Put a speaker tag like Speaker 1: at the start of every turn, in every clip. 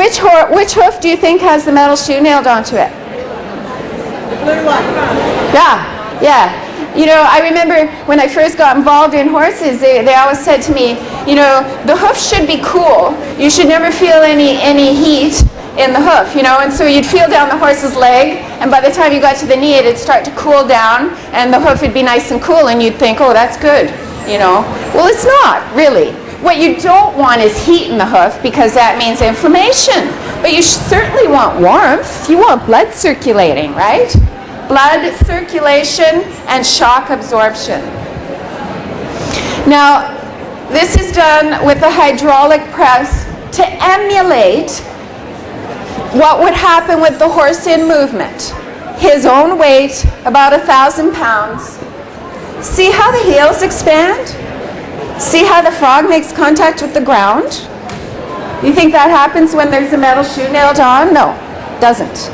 Speaker 1: Which hoof do you think has the metal shoe nailed onto it?
Speaker 2: The blue one.
Speaker 1: Yeah. You know, I remember when I first got involved in horses, they always said to me, you know, the hoof should be cool. You should never feel any heat in the hoof, you know, and so you'd feel down the horse's leg, and by the time you got to the knee, it'd start to cool down, and the hoof would be nice and cool, and you'd think, oh, that's good, you know. Well, it's not, really. What you don't want is heat in the hoof, because that means inflammation. But you certainly want warmth. You want blood circulating, right? Blood circulation and shock absorption. Now, this is done with a hydraulic press to emulate what would happen with the horse in movement. His own weight, about 1,000 pounds. See how the heels expand? See how the frog makes contact with the ground? You think that happens when there's a metal shoe nailed on? No, doesn't.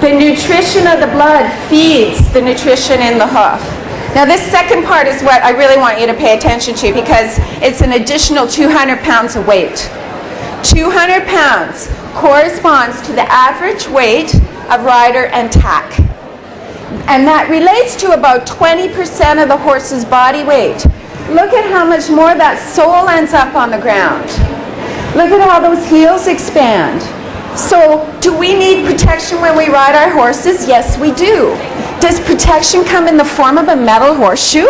Speaker 1: The nutrition of the blood feeds the nutrition in the hoof. Now this second part is what I really want you to pay attention to, because it's an additional 200 pounds of weight. 200 pounds corresponds to the average weight of rider and tack. And that relates to about 20% of the horse's body weight. Look at how much more that sole ends up on the ground. Look at how those heels expand. So, do we need protection when we ride our horses? Yes, we do. Does protection come in the form of a metal horseshoe?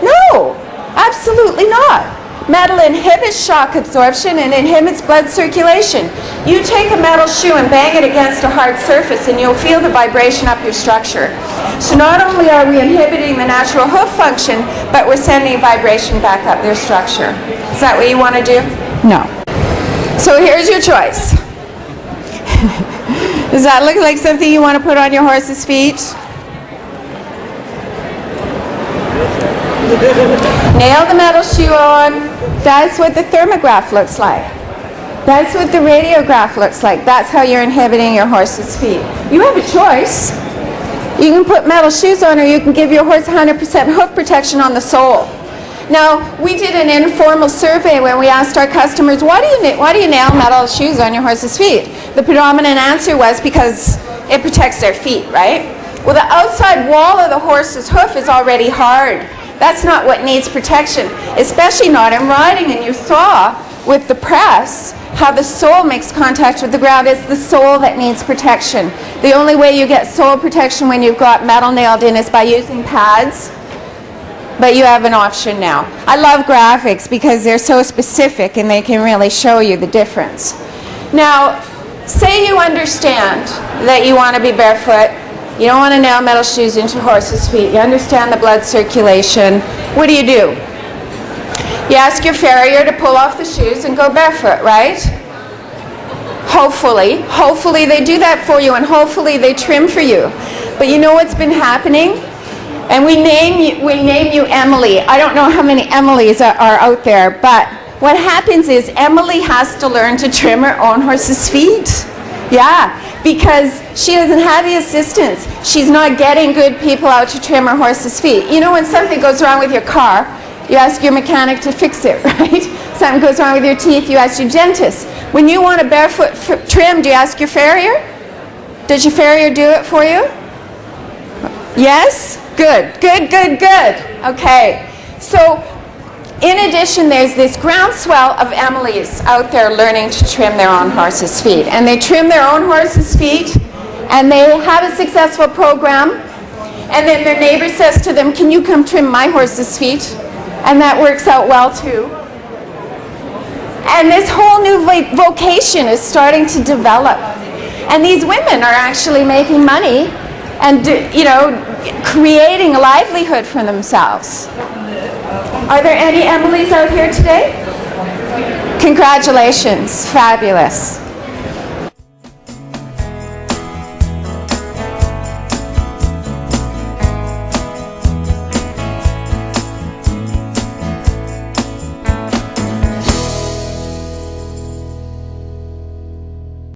Speaker 1: No, absolutely not. Metal inhibits shock absorption and inhibits blood circulation. You take a metal shoe and bang it against a hard surface and you'll feel the vibration up your structure. So not only are we inhibiting the natural hoof function, but we're sending vibration back up their structure. Is that what you want to do? No. So here's your choice. Does that look like something you want to put on your horse's feet? Nail the metal shoe on. That's what the thermograph looks like. That's what the radiograph looks like. That's how you're inhibiting your horse's feet. You have a choice. You can put metal shoes on, or you can give your horse 100% hoof protection on the sole. Now, we did an informal survey when we asked our customers, why do you nail metal shoes on your horse's feet? The predominant answer was because it protects their feet, right? Well, the outside wall of the horse's hoof is already hard. That's not what needs protection, especially not in riding. And you saw with the press how the sole makes contact with the ground. It's the sole that needs protection. The only way you get sole protection when you've got metal nailed in is by using pads. But you have an option now. I love graphics because they're so specific and they can really show you the difference. Now, say you understand that you want to be barefoot. You don't want to nail metal shoes into horses' feet. You understand the blood circulation. What do? You ask your farrier to pull off the shoes and go barefoot, right? Hopefully they do that for you, and hopefully they trim for you. But you know what's been happening? And we name you Emily. I don't know how many Emilys are out there, but what happens is Emily has to learn to trim her own horse's feet. Yeah, because she doesn't have the assistance. She's not getting good people out to trim her horse's feet. You know, when something goes wrong with your car, you ask your mechanic to fix it, right? Something goes wrong with your teeth, you ask your dentist. When you want a barefoot trim, do you ask your farrier? Does your farrier do it for you? Yes? Good. Okay. So, in addition, there's this groundswell of Emilys out there learning to trim their own horses' feet. And they trim their own horses' feet, and they have a successful program. And then their neighbor says to them, can you come trim my horse's feet? And that works out well too. And this whole new vocation is starting to develop. And these women are actually making money and, you know, creating a livelihood for themselves. Are there any Emilys out here today? Congratulations, fabulous.